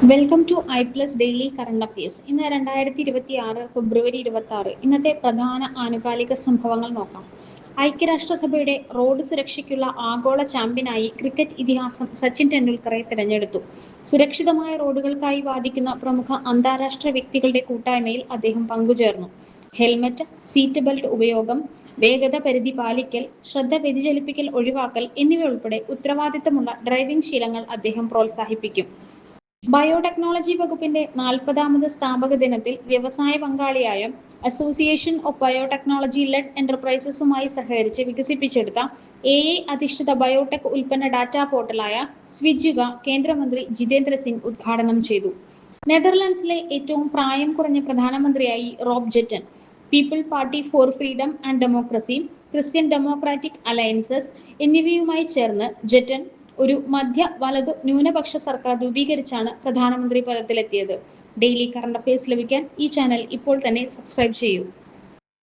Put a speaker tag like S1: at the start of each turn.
S1: Welcome to I plus daily current affairs. ഇന്ന് 2026 ഫെബ്രുവരി 26. ഇന്നത്തെ പ്രധാന ആനുകാലിക സംഭവങ്ങൾ നോക്കാം. ഐക്യരാഷ്ട്രസഭയുടെ റോഡ് സുരക്ഷയ്ക്കുള്ള ആഗോള ചാമ്പ്യനായി ക്രിക്കറ്റ് ഇതിഹാസം സച്ചിൻ ടെണ്ടുൽക്കറെ തിരഞ്ഞെടുത്തു. സുരക്ഷിതമായ റോഡുകൾക്കായി വാദിക്കുന്ന പ്രമുഖ അന്താരാഷ്ട്ര വ്യക്തികളുടെ കൂട്ടായ്മയിൽ അദ്ദേഹം പങ്കുചേർന്നു. ഹെൽമറ്റ്, സീറ്റ് ബെൽറ്റ് ഉപയോഗം, വേഗത പരിധി പാലിക്കൽ, ശ്രദ്ധ വ്യതിചലിപ്പിക്കൽ ഒഴിവാക്കൽ എന്നിവയുൾപ്പെടെ ഉത്തരവാദിത്തമുള്ള ഡ്രൈവിംഗ് ശീലങ്ങൾ അദ്ദേഹം പ്രോത്സാഹിപ്പിക്കും. ബയോടെക്നോളജി വകുപ്പിന്റെ 40ാമത് സ്ഥാപക ദിനത്തിൽ വ്യവസായ പങ്കാളിയായ അസോസിയേഷൻ ഓഫ് ബയോടെക്നോളജി ലെഡ് എന്റർപ്രൈസസുമായി സഹകരിച്ച് വികസിപ്പിച്ചെടുത്ത AI അധിഷ്ഠിത ബയോടെക് ഉൽപ്പന്ന ഡാറ്റാ പോർട്ടലായ സ്വിജുക കേന്ദ്രമന്ത്രി ജിതേന്ദ്ര സിംഗ് ഉദ്ഘാടനം ചെയ്തു. നെതർലൻഡ്സിലെ ഏറ്റവും പ്രായം കുറഞ്ഞ പ്രധാനമന്ത്രിയായി Rob Jetten. People party for freedom and democracy, Christian democratic alliances എന്നിവയുമായി ചേർന്ന് ജെറ്റൻ ഒരു മധ്യ വലതു ന്യൂനപക്ഷ സർക്കാർ രൂപീകരിച്ചാണ് പ്രധാനമന്ത്രി പദത്തിലെത്തിയത്. ഡെയിലി കറണ്ട് അഫയേഴ്സ് ലഭിക്കാൻ ഈ ചാനൽ ഇപ്പോൾ തന്നെ സബ്സ്ക്രൈബ് ചെയ്യൂ.